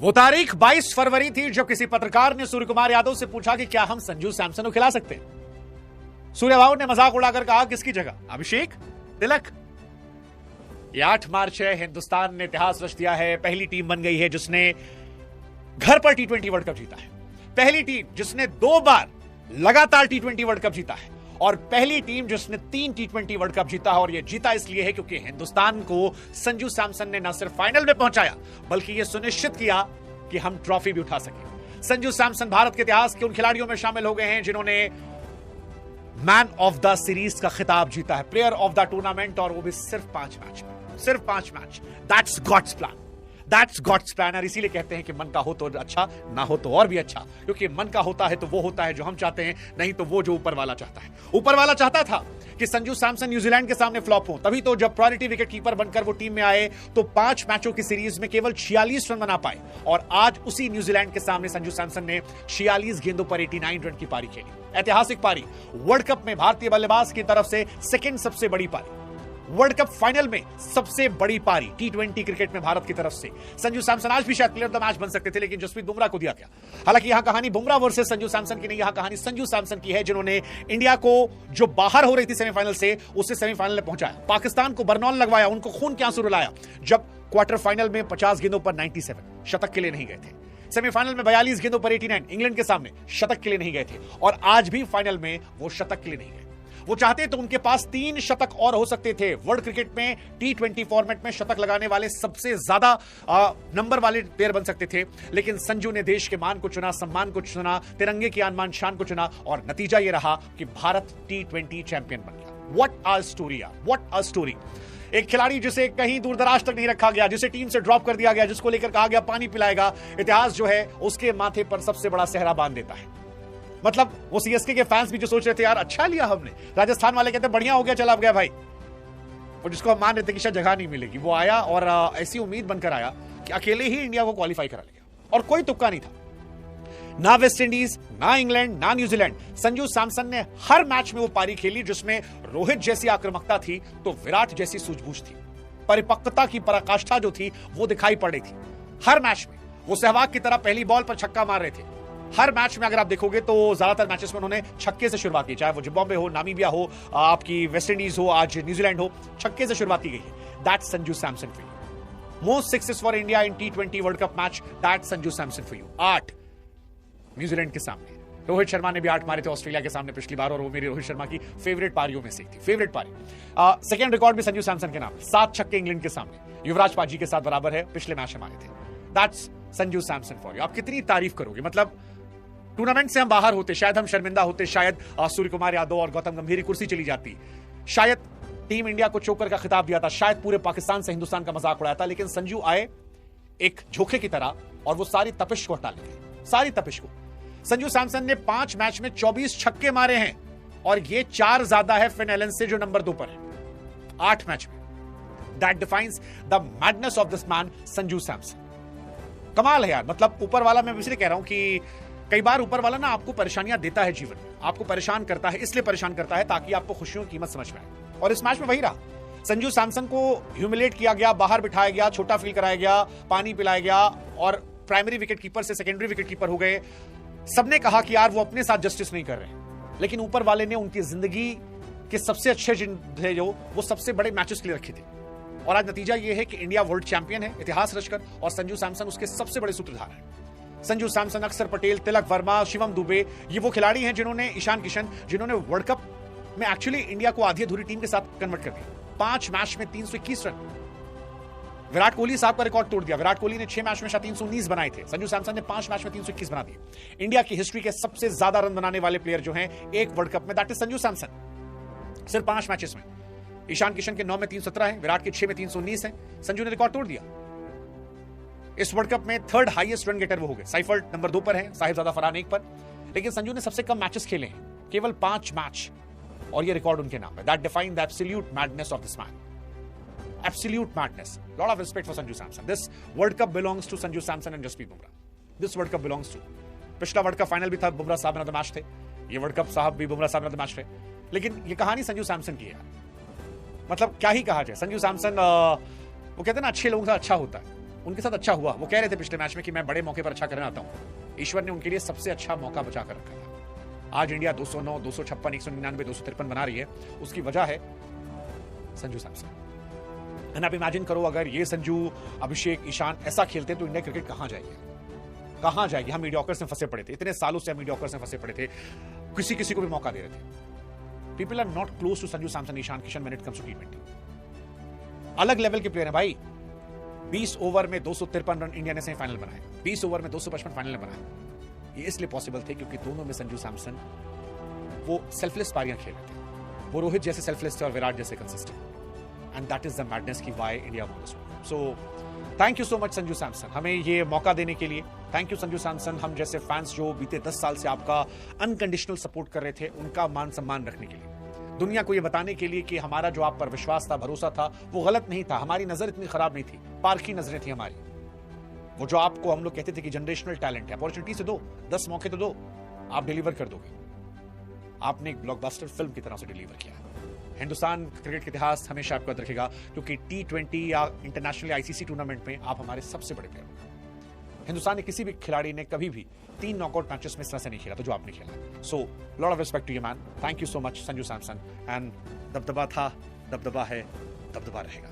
वो तारीख 22 फरवरी थी जब किसी पत्रकार ने सूर्य कुमार यादव से पूछा कि क्या हम संजू सैमसन को खिला सकते हैं। सूर्यबाबू ने मजाक उड़ाकर कहा, किसकी जगह? अभिषेक, तिलक। ये 8 मार्च है। हिंदुस्तान ने इतिहास रच दिया है। पहली टीम बन गई है जिसने घर पर टी20 वर्ल्ड कप जीता है। पहली टीम जिसने 2 बार लगातार टी20 वर्ल्ड कप जीता है और पहली टीम जिसने 3 टी20 वर्ल्ड कप जीता है। और यह जीता इसलिए है क्योंकि हिंदुस्तान को संजू सैमसन ने न सिर्फ फाइनल में पहुंचाया बल्कि यह सुनिश्चित किया कि हम ट्रॉफी भी उठा सके। संजू सैमसन भारत के इतिहास के उन खिलाड़ियों में शामिल हो गए हैं जिन्होंने मैन ऑफ द सीरीज का खिताब जीता है, प्लेयर ऑफ द टूर्नामेंट, और वो भी सिर्फ 5 मैच में। सिर्फ 5 match. That's God's plan. That's God's plan. और इसीलिए कहते हैं कि मन का हो तो अच्छा, ना हो तो और भी अच्छा, क्योंकि मन का होता है तो वो होता है जो हम चाहते हैं, नहीं तो वो जो ऊपर वाला चाहता है। ऊपर वाला चाहता था कि संजू सैमसन न्यूजीलैंड के सामने फ्लॉप हो, तभी तो जब प्रायोरिटी विकेट कीपर बनकर वो टीम में आए तो 5 मैचों की सीरीज में केवल 46 रन बना पाए। और आज उसी न्यूजीलैंड के सामने संजू सैमसन ने 46 गेंदों पर 89 रन की पारी खेली। ऐतिहासिक पारी, वर्ल्ड कप में भारतीय बल्लेबाज की तरफ से सेकंड सबसे बड़ी पारी, वर्ल्ड कप फाइनल में सबसे बड़ी पारी टी20 क्रिकेट में भारत की तरफ से। संजू सैमसन आज भी शायद प्लेयर ऑफ द मैच बन सकते थे, लेकिन जसप्रीत बुमराह को दिया गया। हालांकि यहां कहानी बुमराह वर्सेस संजू सैमसन की नहीं, यहां कहानी संजू सैमसन की है जिन्होंने इंडिया को, जो बाहर हो रही थी सेमीफाइनल से, उससे सेमीफाइनल में पहुंचाया। पाकिस्तान को बरनौल लगवाया, उनको खून के आंसू रुलाया जब क्वार्टर फाइनल में 50 गेंदों पर 97 शतक के लिए नहीं गए थे। सेमीफाइनल में 42 गेंदों पर 89 इंग्लैंड के सामने शतक के लिए नहीं गए थे। और आज भी फाइनल में वो शतक के लिए नहीं गए। वो चाहते तो उनके पास 3 शतक और हो सकते थे। वर्ल्ड क्रिकेट में टी20 फॉर्मेट में शतक लगाने वाले सबसे ज्यादा नंबर वाले प्लेयर बन सकते थे, लेकिन संजू ने देश के मान को चुना, सम्मान को चुना, तिरंगे की आन शान को चुना, और नतीजा यह रहा कि भारत टी20 चैंपियन बन गया। What a story, what a story. एक खिलाड़ी जिसे कहीं दूर दराज तक नहीं रखा गया, जिसे टीम से ड्रॉप कर दिया गया, जिसको लेकर कहा गया पानी पिलाएगा, इतिहास जो है उसके माथे पर सबसे बड़ा सेहरा बांध देता है। मतलब वो सीएसके के फैंस भी जो सोच रहे थे यार अच्छा लिया हमने, राजस्थान वाले कहते बढ़िया हो गया, चला गया भाई, और जिसको हम मान रहे थे कि शायद जगह नहीं मिलेगी, वो आया और ऐसी उम्मीद बनकर आया कि अकेले ही इंडिया को क्वालिफाई करा लेगा। और कोई तुक्का नहीं था, ना वेस्ट इंडीज, ना इंग्लैंड, ना न्यूजीलैंड। संजू सैमसन ने हर मैच में वो पारी खेली जिसमें रोहित जैसी आक्रामकता थी तो विराट जैसी सूझबूझ थी, परिपक्वता की पराकाष्ठा जो थी वो दिखाई पड़ रही थी। हर मैच में वो सहवाग की तरह पहली बॉल पर छक्का मार रहे थे। हर मैच में अगर आप देखोगे तो ज्यादातर मैचेस में उन्होंने छक्के से शुरुआत की, चाहे वो जिम्बाब्वे हो, नामीबिया हो, आपकी वेस्ट इंडीज हो, आज न्यूजीलैंड हो, छक्के से शुरुआत की गई है। That's Sanju Samson for you. Most success for India in T20 world cup match, that's Sanju Samson for you. 8 New Zealand के सामने। रोहित शर्मा ने भी 8 मारे थे ऑस्ट्रेलिया के सामने पिछली बार, और वो मेरी रोहित शर्मा की फेवरेट पारियों में से थी, फेवरेट पारी। सेकंड रिकॉर्ड भी संजू सैमसन के नाम, 7 छक्के इंग्लैंड के सामने, युवराज पाजी के साथ बराबर है, पिछले मैच में मारे थे। That's Sanju Samson for you. आप कितनी तारीफ करोगे? मतलब टूर्नामेंट से हम बाहर होते, शायद हम शर्मिंदा होते, शायद सूर्य कुमार यादव और गौतम गंभीर की कुर्सी चली जाती, शायद टीम इंडिया को चोकर का खिताब दिया था, शायद पूरे पाकिस्तान से हिंदुस्तान का मजाक उड़ाया था, लेकिन संजू आए एक झोंके की तरह और वो सारी तपिश को हटा लेंगे, सारी तपिश को। संजू सैमसन ने 5 मैच में 24 छक्के मारे हैं और ये 4 ज्यादा है फिन एलन से जो नंबर 2 पर है, 8 मैच में। That defines the madness of this man Sanju Samson. कमाल है यार। मतलब ऊपर वाला, मैं इसलिए कह रहा हूं कि कई बार ऊपर वाला ना आपको परेशानियां देता है जीवन में, आपको परेशान करता है, इसलिए परेशान करता है ताकि आपको खुशियों की कीमत समझ में आए। और इस मैच में वही रहा। संजू सैमसन को ह्यूमिलेट किया गया, बाहर बिठाया गया, छोटा फील कराया गया, पानी पिलाया गया, और प्राइमरी विकेट कीपर से सेकेंडरी विकेट कीपर हो गए। सबने कहा कि यार वो अपने साथ जस्टिस नहीं कर रहे हैं, लेकिन ऊपर वाले ने उनकी जिंदगी के सबसे अच्छे थे जो वो सबसे बड़े मैचेस के लिए रखे थे। और आज नतीजा यह है कि इंडिया वर्ल्ड चैंपियन है इतिहास रचकर, और संजू सैमसन उसके सबसे बड़े सूत्रधार हैं। संजू सैमसन, अक्षर पटेल, तिलक वर्मा, शिवम दुबे, ये वो खिलाड़ी हैं जिन्होंने, ईशान किशन, जिन्होंने वर्ल्ड कप में एक्चुअली इंडिया को आधी अधूरी टीम के साथ कन्वर्ट कर दिया। 5 मैच में 321 रन। विराट कोहली साहब का रिकॉर्ड तोड़ दिया। विराट कोहली ने 6 मैच में 319 बनाए थे, संजू सैमसन ने 5 मैच में 321 बना दिए। इंडिया की हिस्ट्री के सबसे ज्यादा रन बनाने वाले प्लेयर जो हैं एक वर्ल्ड कप में, दैट इज संजू सैमसन, सिर्फ 5 मैचेस में। ईशान किशन के 9 में 317 है, विराट के 6 में 319 है। संजू ने रिकॉर्ड तोड़ दिया। इस वर्ल्ड कप में 3rd हाईएस्ट रन गेटर वो हो गए। साइफर्ट नंबर 2 पर है, साहिबजादा फरहान 1 पर, लेकिन संजू ने सबसे कम मैचेस खेले हैं, केवल 5 मैच, और ये रिकॉर्ड उनके नाम है। That define the absolute madness of this man, absolute madness. Lot of respect for Sanju Samson. This world cup belongs to Sanju Samson and Jasprit Bumrah. This world cup belongs to, पिछला वर्ल्ड कप फाइनल भी था, बुमराह साहब मैन ऑफ द मैच थे, ये world cup साहब भी बुमराह साहब man of the match थे, लेकिन ये कहानी संजू सैमसन की है। मतलब क्या ही कहा जाए, संजू सैमसन वो कहते हैं ना अच्छे लोगों से अच्छा होता है, उनके साथ अच्छा हुआ। वो कह रहे थे पिछले मैच में कि मैं बड़े मौके पर अच्छा करने आता हूं। ईश्वर ने उनके लिए सबसे अच्छा मौका बचा कर रखा था। आज इंडिया 209, 256, 199, 253 बना रही है। उसकी वजह है संजू सैमसन। एंड आप इमेजिन करो, अगर ये संजू, अभिषेक, ईशान ऐसा खेलते तो इंडिया क्रिकेट कहां जाएगी, कहां जाएगी। हम मीडियोकर्स में फंसे पड़े थे, इतने सालों से हम मीडियोकर्स में फंसे पड़े थे, किसी को भी मौका दे रहे थे। People are not close to Sanju Samson, Ishan Kishan when it comes to T20। अलग लेवल के प्लेयर है भाई। 20 ओवर में 253 रन इंडिया ने सेमीफाइनल बनाए, 20 ओवर में 255 फाइनल में बनाए। ये इसलिए पॉसिबल थे क्योंकि दोनों में संजू सैमसन वो सेल्फलेस पारियां खेल रहे थे। वो रोहित जैसे सेल्फलेस थे और विराट जैसे consistent. And that is the madness की why India won this world cup. So thank you so much Sanju Samson, हमें ये मौका देने के लिए। थैंक यू संजू सैमसन, हम जैसे फैंस जो बीते 10 साल से आपका अनकंडीशनल सपोर्ट कर रहे थे, उनका मान सम्मान रखने के लिए, दुनिया को ये बताने के लिए कि हमारा जो आप पर विश्वास था, भरोसा था, वो गलत नहीं था। हमारी नजर इतनी खराब नहीं थी, पारखी नजरें थी हमारी। वो जो आपको हम लोग कहते थे कि जनरेशनल टैलेंट है, अपॉर्चुनिटी से दो, 10 मौके तो दो, आप डिलीवर कर दोगे। आपने एक ब्लॉकबस्टर फिल्म की तरह से डिलीवर किया। हिंदुस्तान क्रिकेट का इतिहास हमेशा आपको याद रखेगा, क्योंकि T20 या इंटरनेशनल ICC टूर्नामेंट में आप हमारे सबसे बड़े प्लेयर हो। हिंदुस्तान के किसी भी खिलाड़ी ने कभी भी 3 नॉकआउट मैचेस में इस तरह से नहीं खेला तो जो आपने खेला। So lot of respect to you man, thank you so much Sanju Samson. And दबदबा था, दबदबा है, दबदबा रहेगा।